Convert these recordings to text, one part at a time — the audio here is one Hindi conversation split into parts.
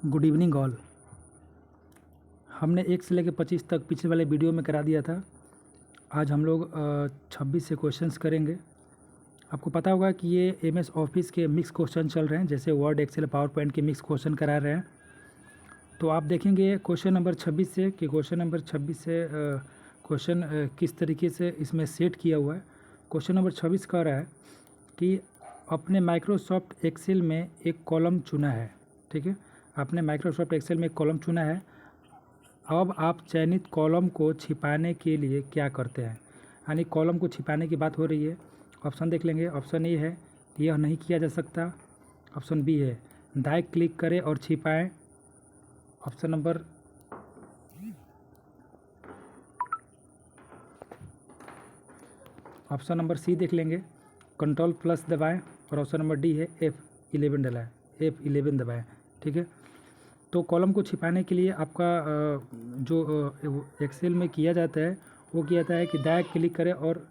Good evening all. हमने 1 से लेकर 25 तक पिछले वाले वीडियो में करा दिया था। आज हम लोग 26 से क्वेश्चंस करेंगे। आपको पता होगा कि ये एमएस ऑफिस के मिक्स क्वेश्चन चल रहे हैं, जैसे वर्ड, एक्सेल, पावर पॉइंट के मिक्स क्वेश्चन करा रहे हैं। तो आप देखेंगे क्वेश्चन नंबर 26 से कि क्वेश्चन नंबर 26 से क्वेश्चन किस तरीके से इसमें सेट किया हुआ है। क्वेश्चन नंबर 26 कह रहा है कि अपने माइक्रोसॉफ्ट एक्सेल में एक कॉलम चुना है। ठीक है, आपने माइक्रोसॉफ्ट एक्सेल में एक कॉलम चुना है। अब आप चयनित कॉलम को छिपाने के लिए क्या करते हैं, यानी कॉलम को छिपाने की बात हो रही है। ऑप्शन देख लेंगे। ऑप्शन ए है कि यह नहीं किया जा सकता। ऑप्शन बी है दाएं क्लिक करें और छिपाएं। ऑप्शन नंबर सी देख लेंगे, कंट्रोल+ दबाएं। और ऑप्शन नंबर डी है F11 दबाएं। ठीक है, तो कॉलम को छिपाने के लिए आपका जो एक्सेल में किया जाता है वो किया जाता है कि दाएं क्लिक करें और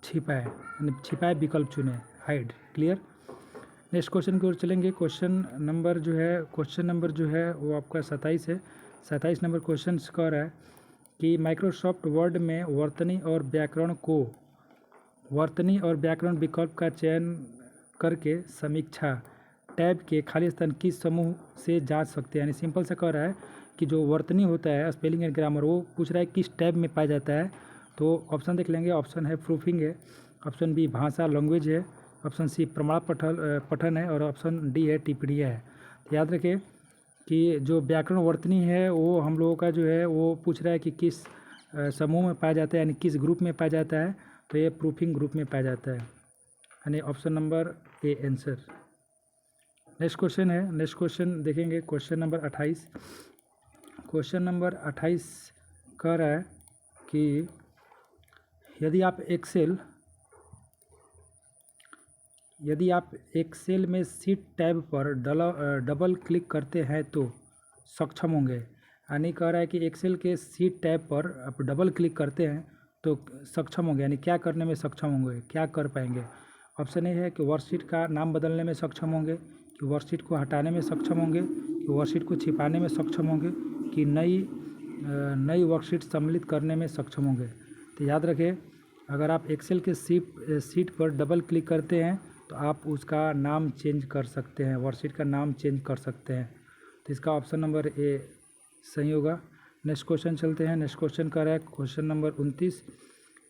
छिपाएं, यानी छिपाए विकल्प चुनें, हाइड। क्लियर। नेक्स्ट क्वेश्चन की ओर चलेंगे। क्वेश्चन नंबर जो है वो आपका 27 है। 27 नंबर क्वेश्चन कह रहा है कि माइक्रोसॉफ्ट वर्ड में वर्तनी और व्याकरण विकल्प का चयन करके समीक्षा टैब के खाली स्थान किस समूह से जांच सकते हैं। यानी सिंपल सा कह रहा है कि जो वर्तनी होता है, स्पेलिंग एंड ग्रामर, वो पूछ रहा है किस टैब में पाया जाता है। तो ऑप्शन देख लेंगे। ऑप्शन है प्रूफिंग है, ऑप्शन बी भाषा लैंग्वेज है, ऑप्शन सी प्रमाण पठन है, और ऑप्शन डी है टिप्पणियाँ है। तो याद रखें कि जो व्याकरण वर्तनी है वो हम लोगों का जो है वो पूछ रहा है कि किस समूह में पाया जाता है, यानी किस ग्रुप में पाया जाता है। तो ये प्रूफिंग ग्रुप में पाया जाता है, यानी option number A answer. Next question है। नेक्स्ट क्वेश्चन देखेंगे। Question number 28। क्वेश्चन नंबर 28 कह रहा है कि यदि आप एक्सेल में सीट टैब पर डबल क्लिक करते हैं तो सक्षम होंगे। यानी कह रहा है कि एक्सेल के सीट टैब पर आप डबल क्लिक करते हैं तो सक्षम होंगे, यानी क्या करने में सक्षम होंगे, क्या कर पाएंगे। ऑप्शन ए है कि वर्कशीट का नाम बदलने में सक्षम होंगे, कि वर्कशीट को हटाने में सक्षम होंगे, कि वर्कशीट को छिपाने में सक्षम होंगे, कि नई वर्कशीट सम्मिलित करने में सक्षम होंगे। तो याद रखें, अगर आप एक्सेल के सीट पर डबल क्लिक करते हैं तो आप उसका नाम चेंज कर सकते हैं, वर्कशीट का नाम चेंज कर सकते हैं। तो इसका ऑप्शन नंबर ए सही होगा। नेक्स्ट क्वेश्चन चलते हैं। नेक्स्ट क्वेश्चन कर रहा है क्वेश्चन नंबर 29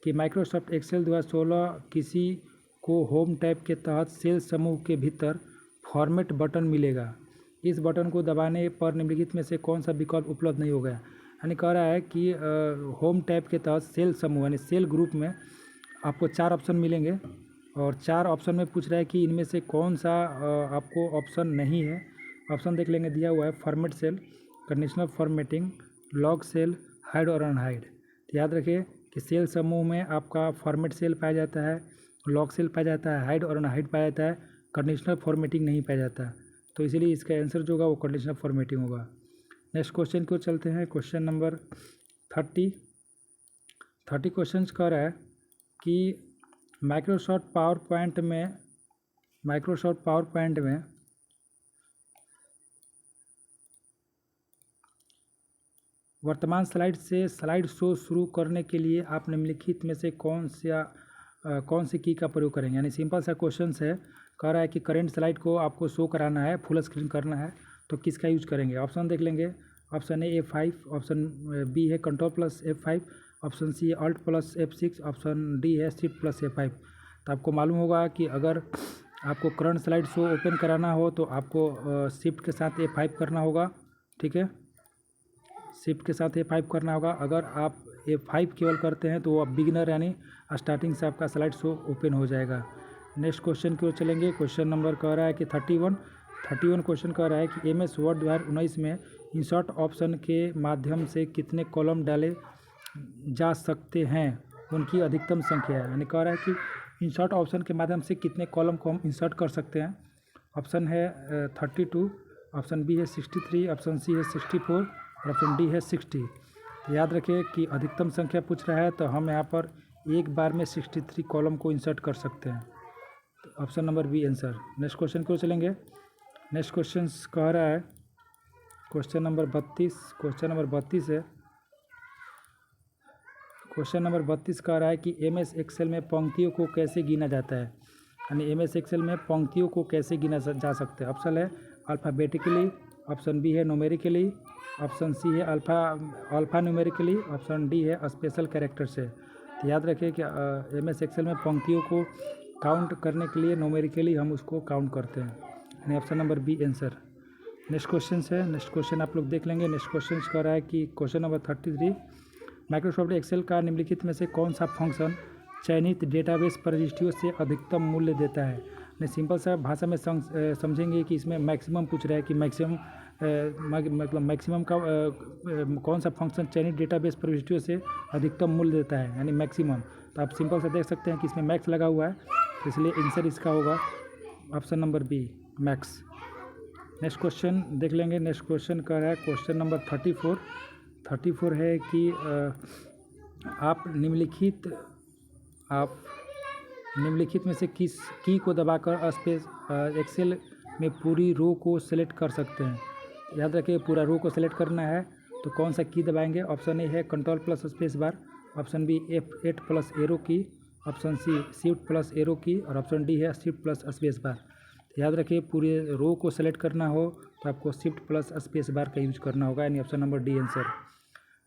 कि माइक्रोसॉफ्ट एक्सेल 2016 किसी को होम टैब के तहत सेल समूह के भीतर फॉर्मेट बटन मिलेगा। इस बटन को दबाने पर निम्नलिखित में से कौन सा विकल्प उपलब्ध नहीं होगा। यानी कह रहा है कि होम टैब के तहत सेल समूह यानी सेल ग्रुप में आपको 4 ऑप्शन मिलेंगे, और 4 ऑप्शन में पूछ रहा है कि इनमें से कौन सा आपको ऑप्शन नहीं है। ऑप्शन देख लेंगे। दिया हुआ है format cell, conditional formatting, log cell, hide और अनहाइड। तो याद रखिए कि सेल समूह में आपका फॉर्मेट सेल पाया जाता है, लॉग सेल पाया जाता है, हाइड और अनहाइड पाया जाता है, कंडीशनल फॉर्मेटिंग नहीं पाया जाता। तो इसीलिए इसका आंसर जो होगा वो कंडीशनल फॉर्मेटिंग होगा। नेक्स्ट क्वेश्चन को चलते हैं। क्वेश्चन नंबर 30 क्वेश्चन कह रहा है कि माइक्रोसॉफ्ट पावर पॉइंट में वर्तमान स्लाइड से स्लाइड शो शुरू करने के लिए आप निम्नलिखित में से कौन सी की का प्रयोग करेंगे। यानी सिंपल सा क्वेश्चन है। कह रहा है कि करेंट स्लाइड को आपको शो कराना है, फुल स्क्रीन करना है, तो किसका यूज करेंगे। ऑप्शन देख लेंगे। Option A F5, option B है कंट्रोल+F5, ऑप्शन सी है Alt+F6, ऑप्शन डी है Shift+F5। तो आपको मालूम होगा कि अगर आपको करंट स्लाइड शो ओपन कराना हो तो आपको शिफ्ट के साथ F5 करना होगा। ठीक है, शिफ्ट के साथ F5 करना होगा। अगर आप F5 केवल करते हैं तो आप बिगिनर यानी स्टार्टिंग से आपका स्लाइड शो ओपन हो जाएगा। नेक्स्ट क्वेश्चन की ओर चलेंगे। क्वेश्चन नंबर कह रहा है कि 31 क्वेश्चन कह रहा है कि MS वर्ड 2019 में इंसर्ट ऑप्शन के माध्यम से कितने कॉलम डाले जा सकते हैं, उनकी अधिकतम संख्या है। यानी कह रहा है कि इंसर्ट ऑप्शन के माध्यम से कितने कॉलम को हम इंसर्ट कर सकते हैं। ऑप्शन है 32, ऑप्शन बी है 63, ऑप्शन सी है 64 और ऑप्शन डी है 60। तो याद रखिए कि अधिकतम संख्या पूछ रहा है तो हम यहाँ पर एक बार में 63 कॉलम को इंसर्ट कर सकते हैं। तो option number B answer. Next question को चलेंगे। नेक्स्ट क्वेश्चन कह रहा है क्वेश्चन नंबर 32 है। क्वेश्चन नंबर 32 कह रहा है कि MS एक्सेल में पंक्तियों को कैसे गिना जाता है, यानी MS एक्सेल में पंक्तियों को कैसे गिना जा सकता है। ऑप्शन है अल्फ़ाबेटिकली, ऑप्शन बी है न्यूमेरिकली, ऑप्शन सी है अल्फ़ा न्यूमेरिकली, ऑप्शन डी है स्पेशल कैरेक्टर से। तो याद रखिए कि MS एक्सेल में पंक्तियों को काउंट करने के लिए न्यूमेरिकली हम उसको काउंट करते हैं, यानी option number B answer. Next question है, नेक्स्ट क्वेश्चन आप लोग देख लेंगे। नेक्स्ट क्वेश्चन कह रहा है कि क्वेश्चन नंबर 33, माइक्रोसॉफ्ट एक्सेल का निम्नलिखित में से कौन सा फंक्शन चयनित डेटाबेस प्रविष्टियों से अधिकतम मूल्य देता है। मैं सिंपल सा भाषा में समझेंगे कि इसमें मैक्सिमम पूछ रहा है कि मैक्सिमम मतलब मैक्सिमम का कौन सा फंक्शन चयनित डेटाबेस प्रविष्टियों से अधिकतम मूल्य देता है, यानी मैक्सिमम। तो आप सिंपल सा देख सकते हैं कि इसमें मैक्स लगा हुआ है, तो इसलिए आंसर इसका होगा option number B, max. Next question देख लेंगे। नेक्स्ट क्वेश्चन कह रहा है क्वेश्चन नंबर 34 है कि आप निम्नलिखित में से किस की को दबाकर स्पेस एक्सेल में पूरी रो को सेलेक्ट कर सकते हैं। याद रखिए पूरा रो को सेलेक्ट करना है तो कौन सा की दबाएंगे। ऑप्शन ए है control plus space bar, option B F8 plus arrow key, option C shift plus arrow key, और ऑप्शन डी है शिफ्ट प्लस स्पेस बार। याद रखिए पूरे रो को सेलेक्ट करना हो तो आपको शिफ्ट प्लस स्पेस बार का यूज करना होगा, यानी option number D answer.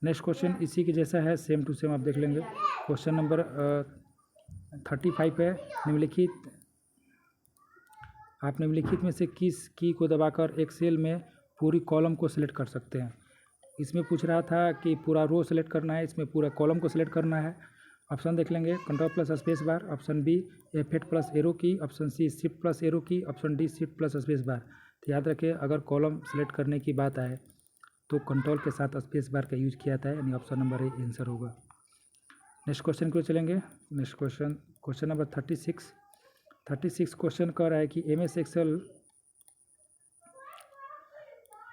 Next question इसी के जैसा है, सेम टू सेम आप देख लेंगे। क्वेश्चन नंबर 35 है, आप निम्नलिखित में से किस की को दबाकर एक्सेल में पूरी कॉलम को सिलेक्ट कर सकते हैं। इसमें पूछ रहा था कि पूरा रो सेलेक्ट करना है, इसमें पूरा कॉलम को सिलेक्ट करना है। ऑप्शन देख लेंगे, control plus space bar, option B F8 plus arrow key, option C shift plus arrow key, option D shift plus space bar. तो याद रखिए अगर कॉलम सेलेक्ट करने की बात आए तो कंट्रोल के साथ स्पेस बार का यूज किया था, यानी ऑप्शन नंबर ए आंसर होगा। नेक्स्ट क्वेश्चन को चलेंगे। नेक्स्ट क्वेश्चन नंबर 36 क्वेश्चन कह रहा है कि MS एक्सेल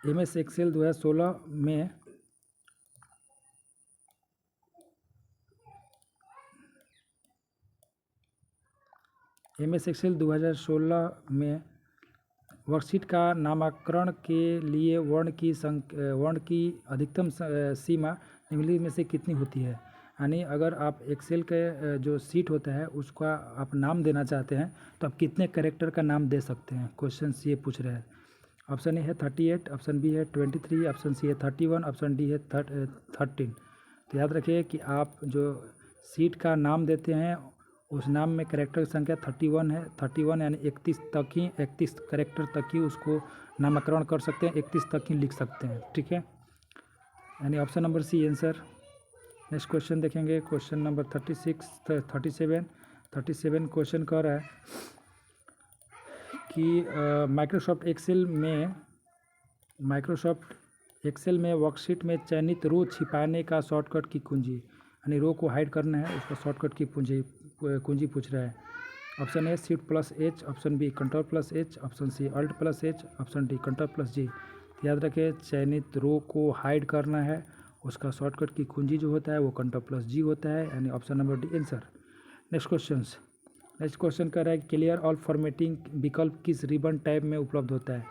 2016 में MS एक्सेल 2016 में वर्कशीट का नामकरण के लिए वर्ण की अधिकतम सीमा निम्नलिखित में से कितनी होती है। यानी अगर आप एक्सेल के जो सीट होता है उसका आप नाम देना चाहते हैं तो आप कितने कैरेक्टर का नाम दे सकते हैं, क्वेश्चन ये पूछ रहे हैं। ऑप्शन ए है 38, ऑप्शन बी है 23, ऑप्शन सी है 31, ऑप्शन डी है 13। तो याद रखिए कि आप जो सीट का नाम देते हैं उस नाम में कैरेक्टर की संख्या 31 है। 31 यानी 31 कैरेक्टर तक ही उसको नामकरण कर सकते हैं, 31 तक ही लिख सकते हैं, ठीक है, यानी option number C answer. Next question देखेंगे, क्वेश्चन नंबर 37 क्वेश्चन कह रहा है कि माइक्रोसॉफ्ट एक्सेल में वर्कशीट में चयनित रो छिपाने का शॉर्टकट की कुंजी, यानी रो को हाइड करना है उसका शॉर्टकट की कुंजी पूछ रहा है। Option A shift plus H, option B control plus H, option C alt plus H, option D control plus G। याद रखें चयनित रो को हाइड करना है उसका शॉर्टकट की कुंजी जो होता है वो कंट्रोल प्लस G होता है, यानी option number D answer. Next question कर रहा है क्लियर ऑल फॉर्मेटिंग विकल्प किस रिबन टैब में उपलब्ध होता है।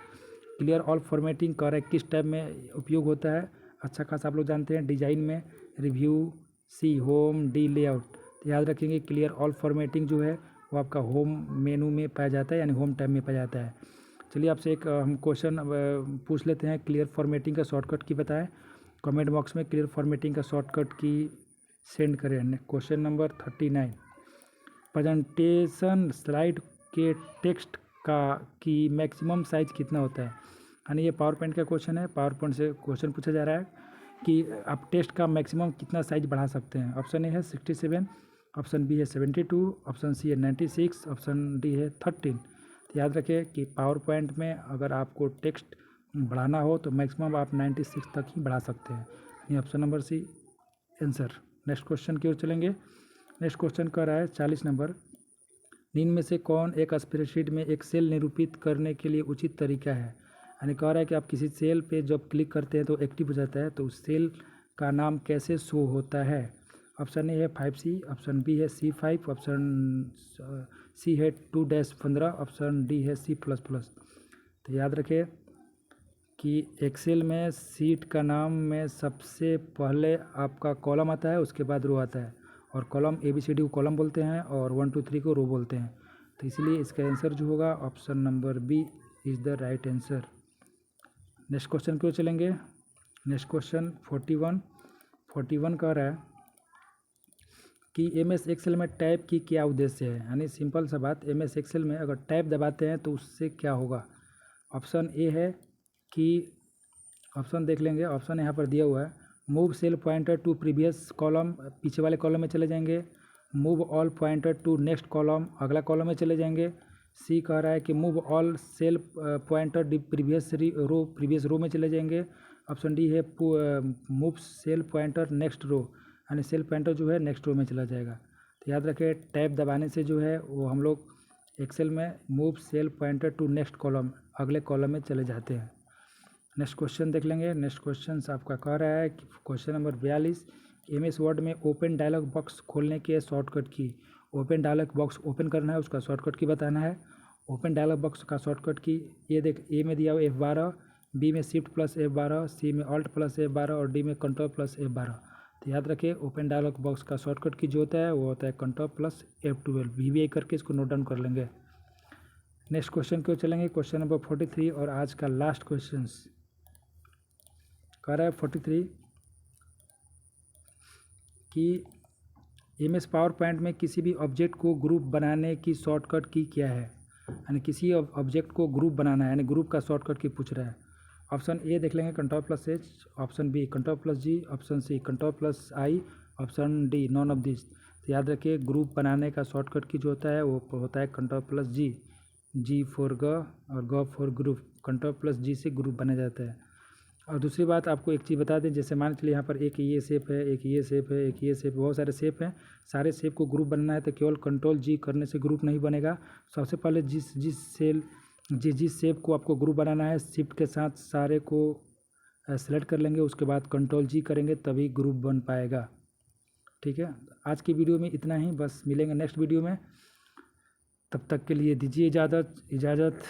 क्लियर ऑल फॉर्मेटिंग कर रहा है किस टैब में उपयोग होता है। अच्छा खासा आप लोग जानते हैं, डिजाइन में, रिव्यू, सी होम, डी लेआउट। तो याद रखेंगे क्लियर ऑल फॉर्मेटिंग जो है वो आपका होम मेनू में पाया जाता है, यानी होम टैब में पाया जाता है। चलिए आपसे एक हम क्वेश्चन पूछ लेते हैं, क्लियर फॉर्मेटिंग का शॉर्टकट की बताएं। कमेंट बॉक्स में क्लियर फॉर्मेटिंग का शॉर्टकट की सेंड करें। क्वेश्चन नंबर 39, प्रेजेंटेशन स्लाइड के टेक्स्ट की मैक्सिमम साइज कितना होता है। यानी ये पावर पॉइंट का क्वेश्चन है, पावर पॉइंट से क्वेश्चन पूछा जा रहा है कि आप टेक्स्ट का मैक्सिमम कितना साइज बढ़ा सकते हैं। ऑप्शन ए है 67, ऑप्शन बी है 72, ऑप्शन सी है 96, ऑप्शन डी है 13। तो याद रखें कि पावर पॉइंट में अगर आपको टेक्स्ट बढ़ाना हो तो मैक्सिमम आप 96 तक ही बढ़ा सकते हैं, यानी option number C answer. Next question की ओर चलेंगे। नेक्स्ट क्वेश्चन कर रहा है 40 नंबर, निम्न में से कौन एक स्प्रेडशीट में एक सेल निरूपित करने के लिए उचित तरीका है। यानी कह रहा है कि आप किसी सेल पे जब क्लिक करते हैं तो एक्टिव हो जाता है, तो उस सेल का नाम कैसे शो होता है। ऑप्शन ए है 5C, ऑप्शन बी है C5, ऑप्शन सी है 2-15, ऑप्शन डी है C++। तो याद रखें कि एक्सेल में सीट का नाम में सबसे पहले आपका कॉलम आता है, उसके बाद रो आता है, और कॉलम ABCD को कॉलम बोलते हैं और 1 2 3 को रो बोलते हैं। तो इसलिए इसका आंसर जो होगा option number B is the right answer. Next question क्यों चलेंगे। नेक्स्ट क्वेश्चन 41 कह रहा है कि MS एक्सेल में टैब की क्या उद्देश्य है। यानी सिंपल सा बात, MS एक्सेल में अगर टैब दबाते हैं तो उससे क्या होगा। ऑप्शन ए है कि ऑप्शन देख लेंगे, ऑप्शन यहाँ पर दिया हुआ है, move cell pointer to previous column, पीछे वाले कॉलम में चले जाएंगे। Move all pointer to next column, अगला कॉलम में चले जाएंगे। सी कह रहा है कि move all cell pointer previous row में चले जाएंगे। ऑप्शन डी है move cell pointer next row, यानी सेल पॉइंटर जो है नेक्स्ट रो में चला जाएगा। तो याद रखें, टैब दबाने से जो है वो हम लोग एक्सेल में move cell pointer to next column, अगले कॉलम में चले जाते हैं। नेक्स्ट क्वेश्चन देख लेंगे। नेक्स्ट क्वेश्चन आपका कह रहा है कि क्वेश्चन नंबर 42, MS वर्ड में ओपन डायलॉग बॉक्स खोलने के शॉर्टकट की। ओपन डायलॉग बॉक्स ओपन करना है, उसका शॉर्टकट की बताना है। ओपन डायलॉग बॉक्स का शॉर्टकट की ये देख, ए में दिया हुआ F12, बी में शिफ्ट प्लस F12, सी में ऑल्ट प्लस F12 और डी में कंट्रोल प्लस F12। तो याद रखिए, ओपन डायलॉग बॉक्स का शॉर्टकट की जो होता है वो होता है कंट्रोल प्लस F12। VBI करके इसको नोट डाउन कर लेंगे। नेक्स्ट क्वेश्चन क्यों चलेंगे। क्वेश्चन नंबर 43 और आज का लास्ट क्वेश्चन कह रहा है 43 कि MS पावर पॉइंट में किसी भी ऑब्जेक्ट को ग्रुप बनाने की शॉर्टकट की क्या है। यानी किसी ऑब्जेक्ट को ग्रुप बनाना है, यानी ग्रुप का शॉर्टकट की पूछ रहा है। ऑप्शन ए देख लेंगे, control plus H, option B control plus G, option C control plus I, option D none of this. तो याद रखिए, ग्रुप बनाने का शॉर्टकट की जो होता है वो होता है control plus G। G for ग और ग for group, control plus G से ग्रुप बना जाता है। और दूसरी बात आपको एक चीज़ बता दें, जैसे मान चलिए यहाँ पर एक ये शेप है, एक ये शेप है, एक ये शेप, बहुत सारे शेप हैं। सारे शेप को ग्रुप बनना है तो केवल कंट्रोल G करने से ग्रुप नहीं बनेगा। सबसे पहले जिस शेप को आपको ग्रुप बनाना है, शिफ्ट के साथ सारे को सेलेक्ट कर लेंगे, उसके बाद कंट्रोल G करेंगे तभी ग्रुप बन पाएगा। ठीक है, आज की वीडियो में इतना ही, बस मिलेंगे नेक्स्ट वीडियो में। तब तक के लिए दीजिए इजाज़त।